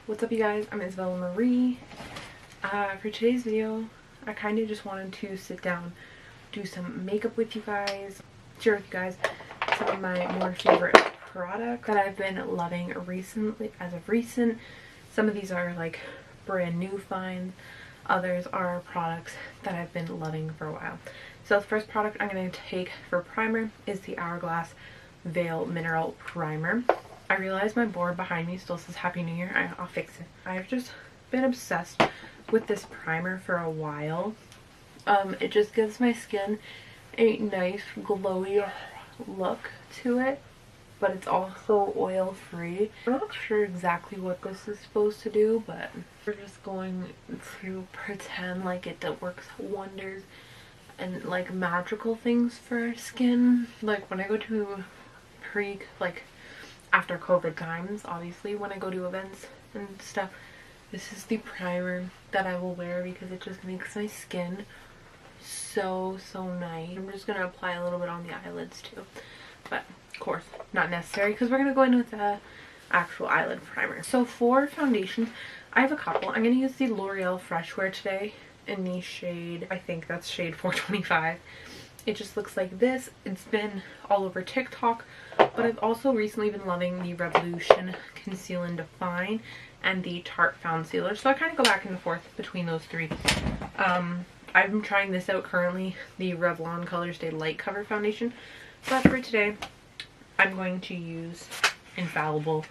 What's up you guys? I'm Isabella Marie. For today's video, I kind of just wanted to sit down, do some makeup with you guys, share with you guys some of my more favorite products that I've been loving recently, as of recent. Some of these are like brand new finds, others are products that I've been loving for a while. So the first product I'm going to take for primer is the Hourglass Veil Mineral Primer. I realize my board behind me still says Happy New Year. I'll fix it. I've just been obsessed with this primer for a while. It just gives my skin a nice glowy look to it, but it's also oil free. I'm not sure exactly what this is supposed to do, but we're just going to pretend like it works wonders and like magical things for our skin. Like when I go to after COVID times, obviously, when I go to events and stuff, this is the primer that I will wear because it just makes my skin so nice. I'm just going to apply a little bit on the eyelids too, but of course not necessary because we're going to go in with the actual eyelid primer. So for foundations, I have a couple. I'm going to use the L'Oreal Fresh Wear today in the shade, I think that's shade 425. It just looks like this. It's been all over TikTok, but I've also recently been loving the Revolution Conceal and Define and the Tarte Found Sealer. So I kind of go back and forth between those three. I've been trying this out currently, the Revlon Color Stay Light Cover Foundation. But for today, I'm going to use Infallible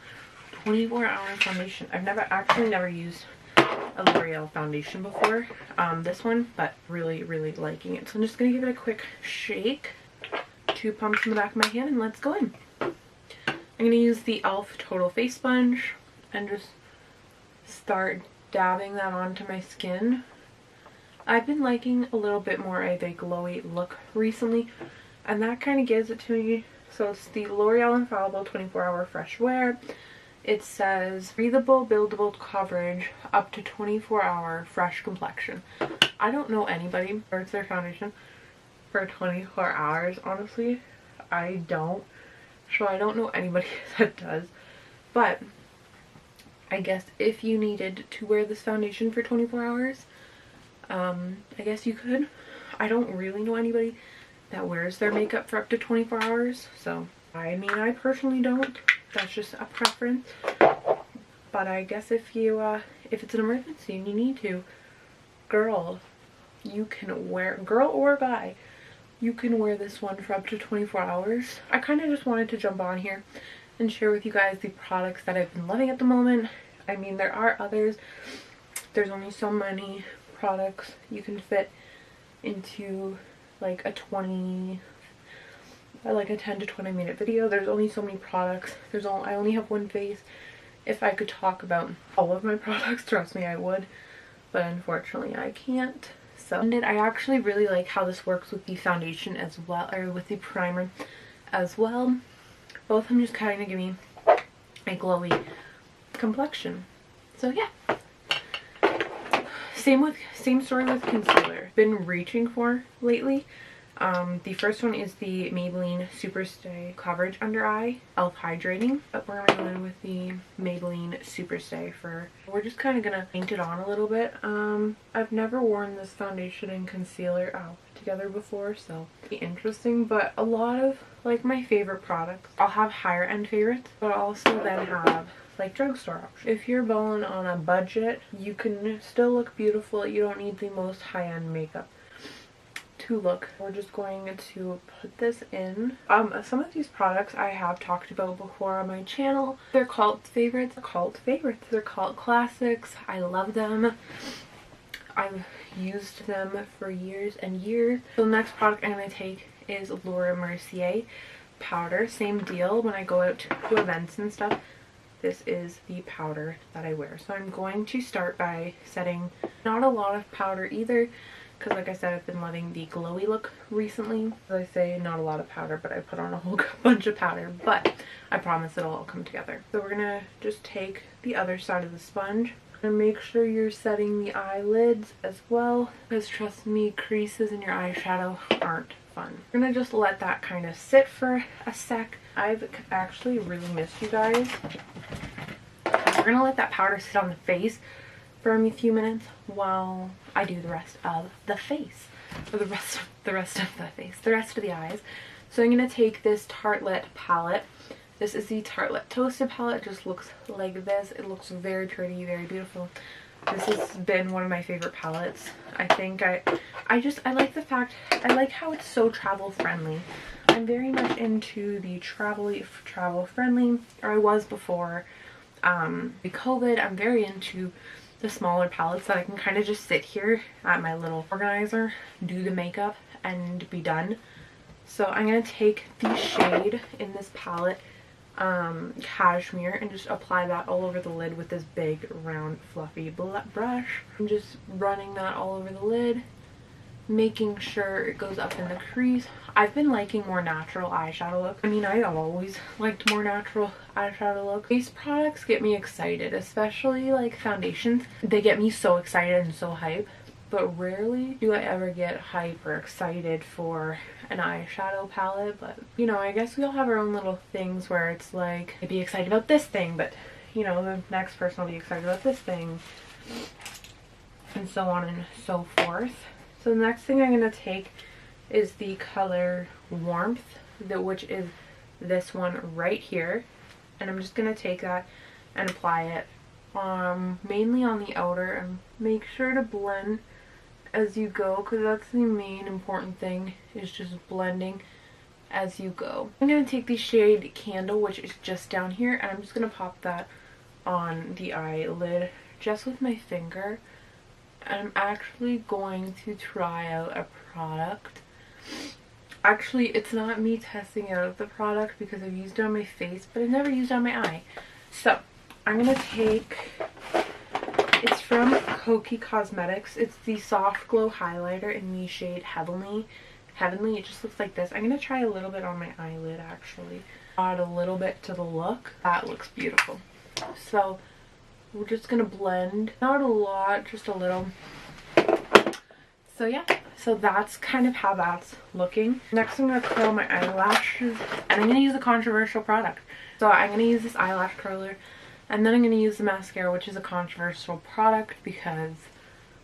24-hour foundation. I've never used a L'Oreal foundation before, this one, but really liking it. So I'm just gonna give it a quick shake, 2 pumps in the back of my hand, and let's go in. I'm gonna use the e.l.f. Total Face Sponge and just start dabbing that onto my skin. I've been liking a little bit more of a glowy look recently, and that kind of gives it to me. So it's the L'Oreal Infallible 24-hour Fresh Wear. It says breathable, buildable coverage, up to 24-hour fresh complexion. I don't know anybody who wears their foundation for 24 hours, honestly. I don't. So I don't know anybody that does. But I guess if you needed to wear this foundation for 24 hours, I guess you could. I don't really know anybody that wears their makeup for up to 24 hours. So, I mean, I personally don't. That's just a preference, but I guess if you if it's an emergency and you need to, girl, you can wear, girl or guy, you can wear this one for up to 24 hours. I kind of just wanted to jump on here and share with you guys the products that I've been loving at the moment. I mean, there are others. There's only so many products you can fit into like a 10 to 20 minute video. There's only so many products. I only have one face. If I could talk about all of my products, trust me, I would, but unfortunately I can't. So I actually really like how this works with the foundation as well, or with the primer as well. Both of them just kind of give me a glowy complexion. So yeah. Same story with concealer. Been reaching for lately. The first one is the Maybelline Superstay Coverage Under Eye Elf Hydrating, but we're gonna go in with the Maybelline Superstay we're just kind of gonna paint it on a little bit. I've never worn this foundation and concealer together before, so it'll be interesting, but a lot of like my favorite products, I'll have higher end favorites, but I'll also then have like drugstore options. If you're balling on a budget, you can still look beautiful. You don't need the most high-end makeup to look. We're just going to put this in. Some of these products I have talked about before on my channel. They're cult favorites. They're cult classics. I love them. I've used them for years and years. So the next product I'm going to take is Laura Mercier powder. Same deal when I go out to events and stuff. This is the powder that I wear. So I'm going to start by setting not a lot of powder either, because like I said, I've been loving the glowy look recently. As I say, not a lot of powder, but I put on a whole bunch of powder, but I promise it'll all come together. So we're gonna just take the other side of the sponge and make sure you're setting the eyelids as well, because trust me, creases in your eyeshadow aren't fun. We're gonna just let that kind of sit for a sec. I've actually really missed you guys. we're gonna let that powder sit on the face for a few minutes while I do the rest of the face, or the rest of the face, the rest of the eyes. So I'm gonna take this Tartelette palette. This is the Tartelette Toasted palette. It just looks like this. It looks very pretty, very beautiful. This has been one of my favorite palettes. I think I like the fact, I like how it's so travel friendly. I'm very much into the travel friendly, or I was before COVID. I'm very into the smaller palettes that I can kind of just sit here at my little organizer, do the makeup, and be done. So I'm going to take the shade in this palette, Cashmere, and just apply that all over the lid with this big round fluffy brush. I'm just running that all over the lid, making sure it goes up in the crease. I've been liking more natural eyeshadow look. I mean, I've always liked more natural eyeshadow look. These products get me excited, especially like foundations. They get me so excited and so hype, but rarely do I ever get hype or excited for an eyeshadow palette. But you know, I guess we all have our own little things where it's like, I'd be excited about this thing, but you know, the next person will be excited about this thing, and so on and so forth. So the next thing I'm going to take is the color Warmth, which is this one right here. And I'm just going to take that and apply it mainly on the outer, and make sure to blend as you go, because that's the main important thing, is just blending as you go. I'm going to take the shade Candle, which is just down here, and I'm just going to pop that on the eyelid just with my finger. I'm actually going to try out a product. Actually, it's not me testing out the product because I've used it on my face, but I've never used it on my eye. So I'm gonna take, it's from Kokie Cosmetics. It's the Soft Glow Highlighter in the shade Heavenly. It just looks like this. I'm gonna try a little bit on my eyelid actually. Add a little bit to the look. That looks beautiful. So we're just gonna blend, not a lot, just a little. So yeah, so that's kind of how that's looking. Next I'm gonna curl my eyelashes, and I'm gonna use a controversial product. So I'm gonna use this eyelash curler, and then I'm gonna use the mascara, which is a controversial product because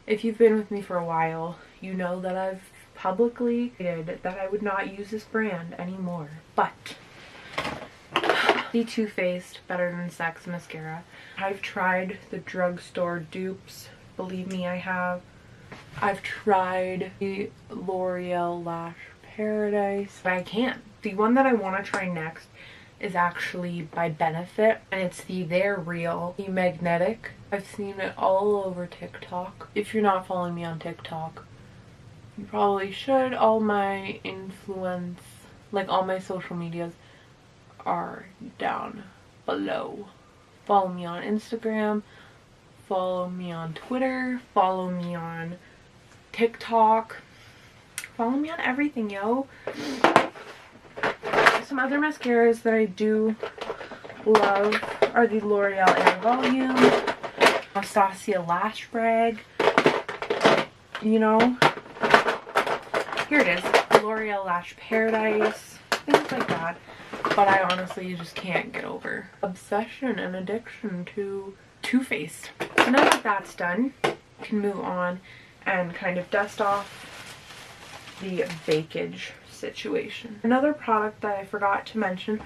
if you've been with me for a while, you know that I've publicly stated that I would not use this brand anymore. But the Too Faced Better Than Sex mascara. I've tried the drugstore dupes. Believe me, I have. I've tried the L'Oreal Lash Paradise, but I can't. The one that I want to try next is actually by Benefit, and it's the They're Real, the Magnetic. I've seen it all over TikTok. If you're not following me on TikTok, you probably should. All my influence, like all my social medias, are down below. Follow me on Instagram, follow me on Twitter, follow me on TikTok, follow me on everything, yo. Some other mascaras that I do love are the L'Oreal Air Volume, Anastasia Lash Brag, you know, here it is, L'Oreal Lash Paradise, things like that. But I honestly just can't get over obsession and addiction to Too Faced. So now that that's done, I can move on and kind of dust off the bakage situation. Another product that I forgot to mention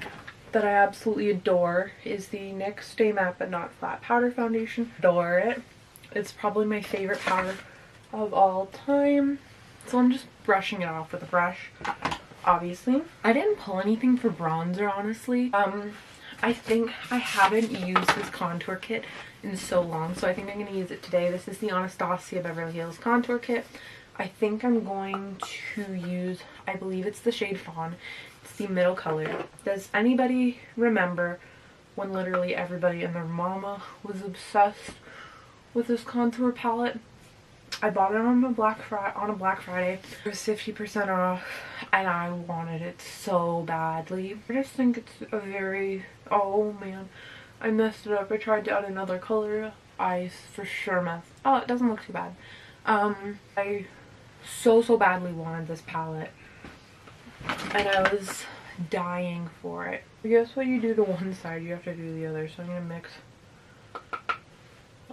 that I absolutely adore is the NYX Stay Matte But Not Flat Powder Foundation. Adore it. It's probably my favorite powder of all time. So I'm just brushing it off with a brush. Obviously, I didn't pull anything for bronzer, honestly. I think I haven't used this contour kit in so long, so I think I'm going to use it today. This is the Anastasia Beverly Hills Contour Kit. I think I'm going to use, I believe it's the shade Fawn. It's the middle color. Does anybody remember when literally everybody and their mama was obsessed with this contour palette? I bought it on a Black Friday. It was 50% off, and I wanted it so badly. I just think it's a very, oh man, I messed it up. I tried to add another color. I for sure messed. Oh, it doesn't look too bad. I so badly wanted this palette, and I was dying for it. I guess what you do to one side, you have to do the other. So I'm gonna mix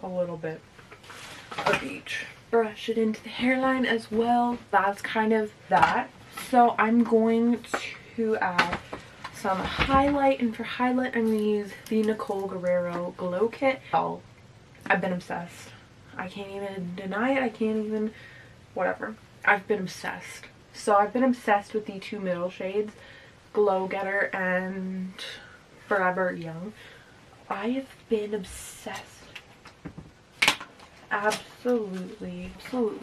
a little bit of each. Brush it into the hairline as well. That's kind of that. So I'm going to add some highlight, and for highlight I'm going to use the Nicole Guerrero Glow Kit. Oh, I've been obsessed. I can't even deny it. I can't even, whatever. I've been obsessed. So I've been obsessed with the two middle shades, Glow Getter and Forever Young. I have been obsessed. Absolutely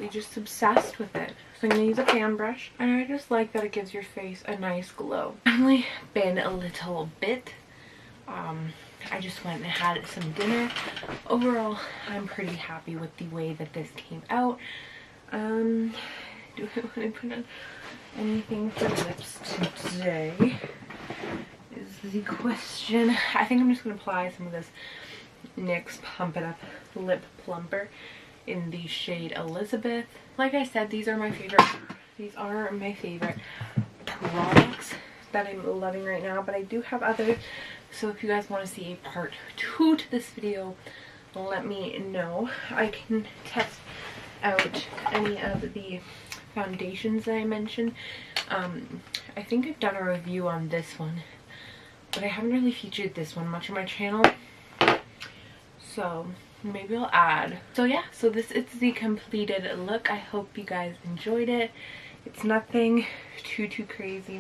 just obsessed with it. So I'm going to use a fan brush, and I just like that it gives your face a nice glow. I've only been a little bit. I just went and had some dinner. Overall, I'm pretty happy with the way that this came out. Do I want to put on anything for lips today is the question. I think I'm just going to apply some of this NYX Pump It Up Lip Plumper in the shade Elizabeth. Like I said, these are my favorite products that I'm loving right now, but I do have others. So if you guys want to see a part 2 to this video, let me know. I can test out any of the foundations that I mentioned. I think I've done a review on this one, but I haven't really featured this one much on my channel. So maybe I'll add. So yeah, so this is the completed look. I hope you guys enjoyed it. It's nothing too crazy.